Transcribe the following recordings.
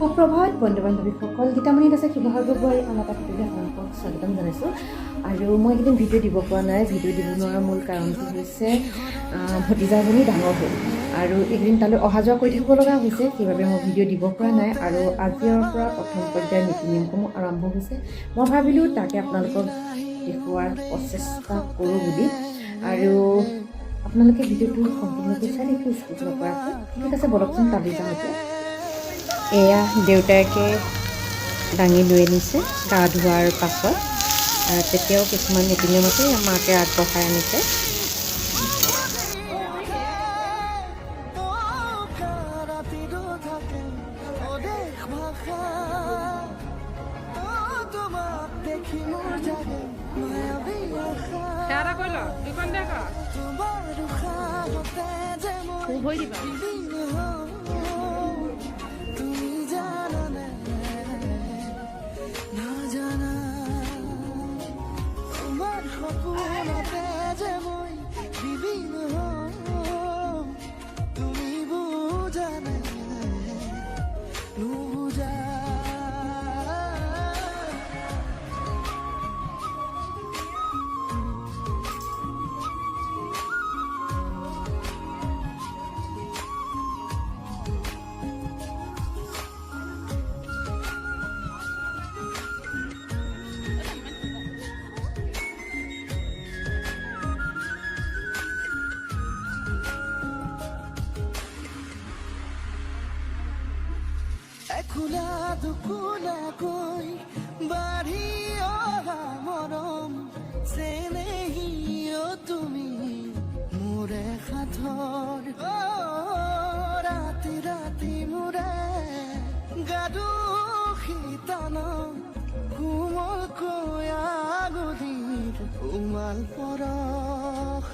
সুপ্ৰভাত বন্ধু বান্ধৱীসকল, গীতামণি দাসে শিৱসাগৰ বোৱাৰী আন এটা ভিডিঅ'লৈ আপোনালোকক স্বাগতম জনাইছোঁ। আৰু মই এইকেইদিন ভিডিঅ' দিব পৰা নাই। ভিডিঅ' দিব নোৱাৰাৰ মূল কাৰণটো হৈছে ভতিজাজনী ডাঙৰ হ'ল আৰু এইকেইদিন তালৈ অহা যোৱা কৰি থাকিব লগা হৈছে, সেইবাবে মই ভিডিঅ' দিব পৰা নাই। আৰু আজিৰ পৰা প্ৰথম পৰ্যায়ৰ নীতি নিয়মসমূহ আৰম্ভ হৈছে। মই ভাবিলোঁ তাকে আপোনালোকক দেখুওৱাৰ প্ৰচেষ্টা কৰোঁ বুলি। আৰু আপোনালোকে ভিডিঅ'টো সম্পূৰ্ণকৈ চাই দেখি স্কিপ নকৰাকৈ। ঠিক আছে, বলকচোন তালৈ যাওঁ এতিয়া। এয়া দেউতাকে দাঙি লৈ আনিছে গা ধোৱাৰ পাছত। তেতিয়াও কিছুমান নীতি নিয়ম আছে, মাকে আগবঢ়াই আনিছে। খোলা দুখোলা কৈ বাঢ়ি অহা মৰম চেনেহিও তুমি মোৰে সাথৰ ৰাতি ৰাতি মোৰে গাদু শীতন কোমল কৈ আগুলিৰ উমাল পৰশ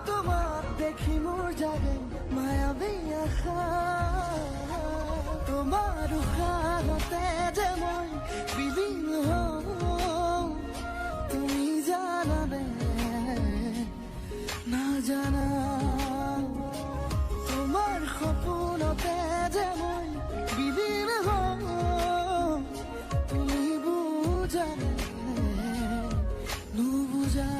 তোমাক দেখি মোৰ জাগে মায়াবী আশা তোমাৰ উশাহতে যে মই বিলীন হওঁ তুমি জানানে নাজানা তোমাৰ সপোনতে যে মই বিলীন হওঁ তুমি বুজানে নুবুজা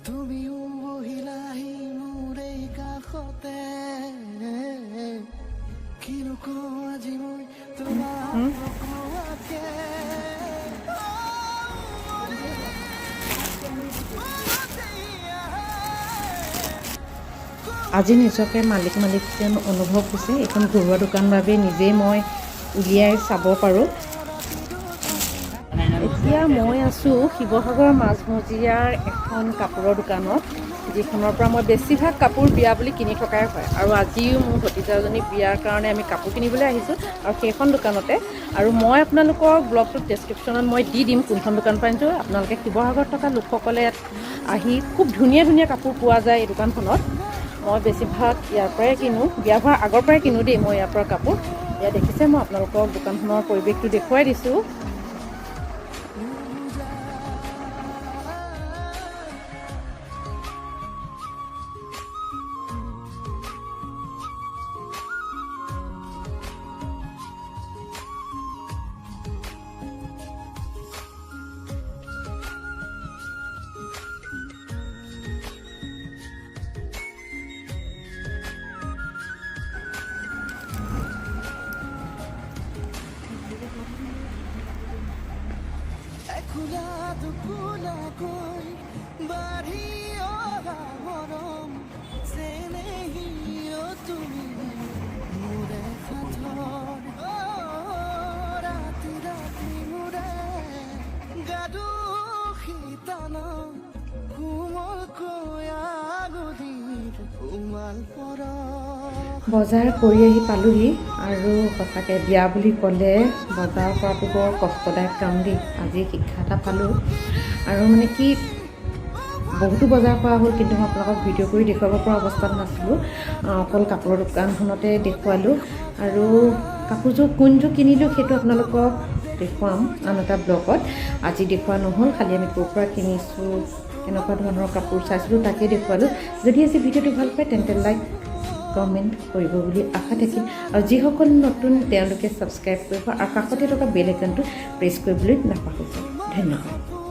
তুমিও বহিলাহি মোৰ এই কাষতে কিনো কওঁ আজি মই তোমাক নোকোৱাকে আজি নিজকে মালিক যেন অনুভৱ হৈছে। এইখন ঘৰুৱা দোকান বাবে নিজেই মই উলিয়াই চাব পাৰোঁ। এতিয়া মই আছোঁ শিৱসাগৰ মাজমজিয়াৰ এখন কাপোৰৰ দোকানত, যিখনৰ পৰা মই বেছিভাগ কাপোৰ বিয়া বুলি কিনি থকাই হয়। আৰু আজিও মোৰ ভতিজাজনী বিয়াৰ কাৰণে আমি কাপোৰ কিনিবলৈ আহিছোঁ আৰু সেইখন দোকানতে। আৰু মই আপোনালোকক ব্লগটোত ডেছক্ৰিপশ্যনত মই দি দিম কোনখন দোকান পৰা আনিছোঁ। আপোনালোকে শিৱসাগৰত থকা লোকসকলে আহি খুব ধুনীয়া ধুনীয়া কাপোৰ পোৱা যায় এই দোকানখনত। মই বেছিভাগ ইয়াৰ পৰাই কিনো, বিয়া হোৱাৰ আগৰ পৰাই কিনো দেই মই ইয়াৰ পৰা কাপোৰ। ইয়াত দেখিছে মই আপোনালোকক দোকানখনৰ পৰিৱেশটো দেখুৱাই দিছোঁ। খোলা দুখোলাকৈ বাঢ়ি অহা মৰম চেনেহীও তুমি মোৰে সাঁথৰ ৰাতি ৰাতি মোৰে গাদু শীতান কোমলকৈ আগলিৰ উমাল পৰ বজাৰ কৰি আহি পালোহি আৰু সঁচাকৈ বিয়া বুলি ক'লে বজাৰ কৰাটো বৰ কষ্টদায়ক কাম দেই। আজি শিক্ষা এটা পালোঁ। আৰু মানে কি বহুতো বজাৰ কৰা হ'ল, কিন্তু মই আপোনালোকক ভিডিঅ' কৰি দেখুৱাব পৰা অৱস্থাত নাছিলোঁ। অকল কাপোৰৰ দোকানখনতে দেখুৱালোঁ। আৰু কাপোৰযোৰ কোনযোৰ কিনিলোঁ সেইটো আপোনালোকক দেখুৱাম আন এটা ব্লগত। আজি দেখুওৱা নহ'ল, খালি আমি ক'ৰ পৰা কিনিছোঁ, কেনেকুৱা ধৰণৰ কাপোৰ চাইছিলোঁ তাকে দেখুৱালোঁ। যদি আজি ভিডিঅ'টো ভাল পায় তেন্তে লাইক কমেণ্ট কৰিব বুলি আশা থাকিল। আৰু যিসকল নতুন তেওঁলোকে ছাবস্ক্ৰাইব কৰিব আৰু কাষতে থকা বেল আইকনটো প্ৰেছ কৰিবলৈ নাপাহৰিব। ধন্যবাদ।